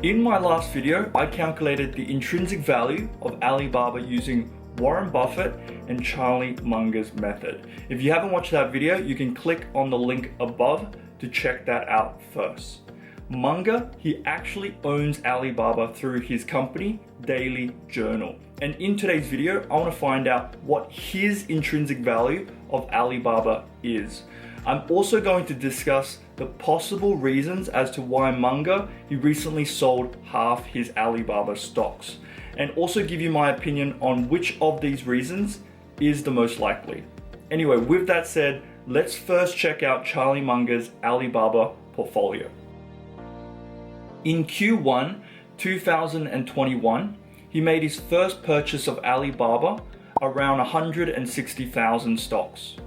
In my last video, I calculated the intrinsic value of Alibaba using Warren Buffett and Charlie Munger's method. If you haven't watched that video, you can click on the link above to check that out first. Munger, he actually owns Alibaba through his company, Daily Journal. And in today's video, I want to find out what his intrinsic value of Alibaba is. I'm also going to discuss the possible reasons as to why Munger, he recently sold half his Alibaba stocks, and also give you my opinion on which of these reasons is the most likely. Anyway, with that said, let's first check out Charlie Munger's Alibaba portfolio. In Q1 2021, he made his first purchase of Alibaba around 160,000 stocks.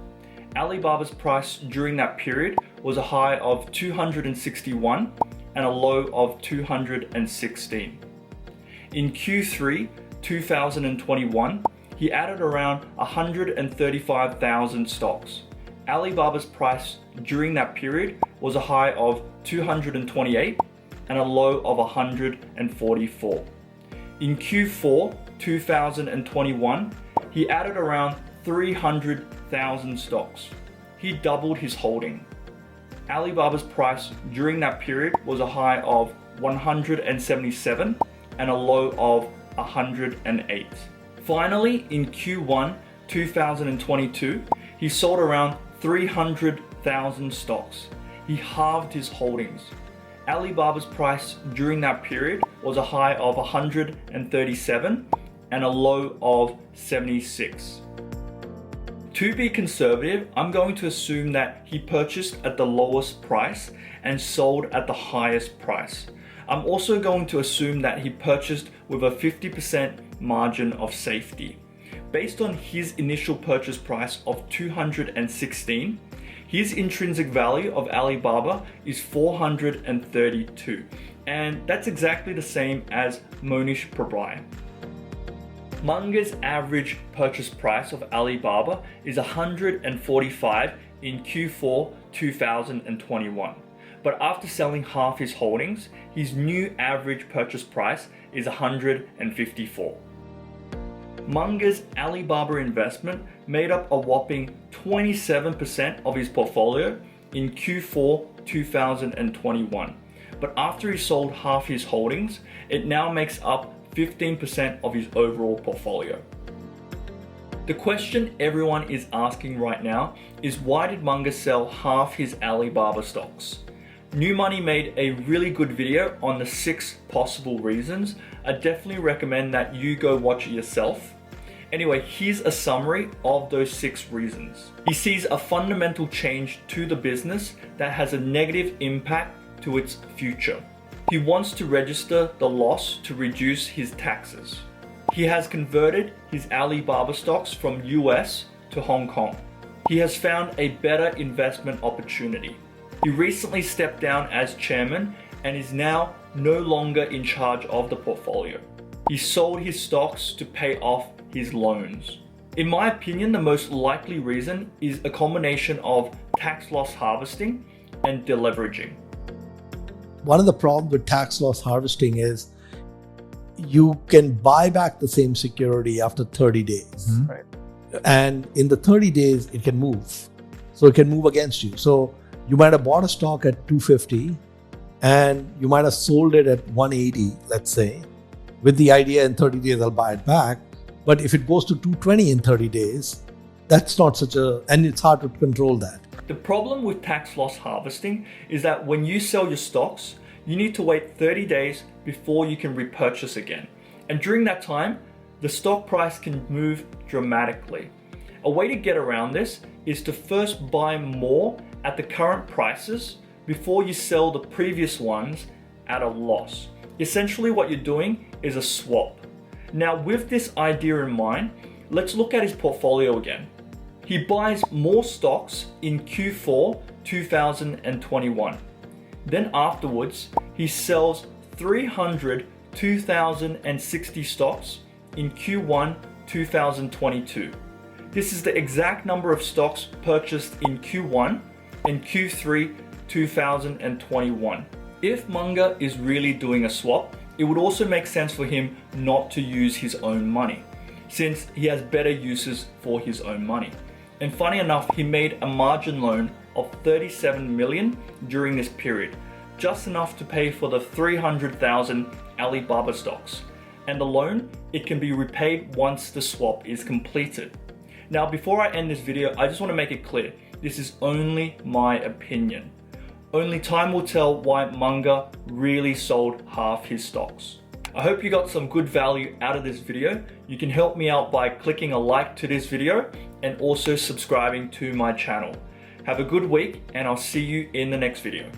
Alibaba's price during that period was a high of 261 and a low of 216. In Q3 2021, he added around 135,000 stocks. Alibaba's price during that period was a high of 228 and a low of 144. In Q4 2021, he added around 300,000 stocks. He doubled his holding. Alibaba's price during that period was a high of 177 and a low of 108. Finally, in Q1 2022, he sold around 300,000 stocks. He halved his holdings. Alibaba's price during that period was a high of 137 and a low of 76. To be conservative, I'm going to assume that he purchased at the lowest price and sold at the highest price. I'm also going to assume that he purchased with a 50% margin of safety. Based on his initial purchase price of 216, his intrinsic value of Alibaba is 432, and that's exactly the same as Mohnish Pabrai. Munger's average purchase price of Alibaba is 145 in Q4 2021. But after selling half his holdings, his new average purchase price is 154. Munger's Alibaba investment made up a whopping 27% of his portfolio in Q4 2021. But after he sold half his holdings, it now makes up 15% of his overall portfolio. The question everyone is asking right now is, why did Munger sell half his Alibaba stocks? New Money made a really good video on the 6 possible reasons. I definitely recommend that you go watch it yourself. Anyway, here's a summary of those 6 reasons. He sees a fundamental change to the business that has a negative impact to its future. He wants to register the loss to reduce his taxes. He has converted his Alibaba stocks from US to Hong Kong. He has found a better investment opportunity. He recently stepped down as chairman and is now no longer in charge of the portfolio. He sold his stocks to pay off his loans. In my opinion, the most likely reason is a combination of tax loss harvesting and deleveraging. One of the problems with tax loss harvesting is you can buy back the same security after 30 days. Right. And in the 30 days, it can move. So it can move against you. So you might have bought a stock at 250 and you might have sold it at 180, let's say, with the idea in 30 days I'll buy it back. But if it goes to 220 in 30 days, that's not and it's hard to control that. The problem with tax loss harvesting is that when you sell your stocks, you need to wait 30 days before you can repurchase again. And during that time, the stock price can move dramatically. A way to get around this is to first buy more at the current prices before you sell the previous ones at a loss. Essentially what you're doing is a swap. Now, with this idea in mind, let's look at his portfolio again. He buys more stocks in Q4 2021. Then afterwards, he sells 302,060 stocks in Q1 2022. This is the exact number of stocks purchased in Q1 and Q3 2021. If Munger is really doing a swap, it would also make sense for him not to use his own money, since he has better uses for his own money. And funny enough, he made a margin loan of 37 million during this period, just enough to pay for the 300,000 Alibaba stocks. And the loan, it can be repaid once the swap is completed. Now, before I end this video, I just want to make it clear, this is only my opinion. Only time will tell why Munger really sold half his stocks. I hope you got some good value out of this video. You can help me out by clicking a like to this video and also subscribing to my channel. Have a good week, and I'll see you in the next video.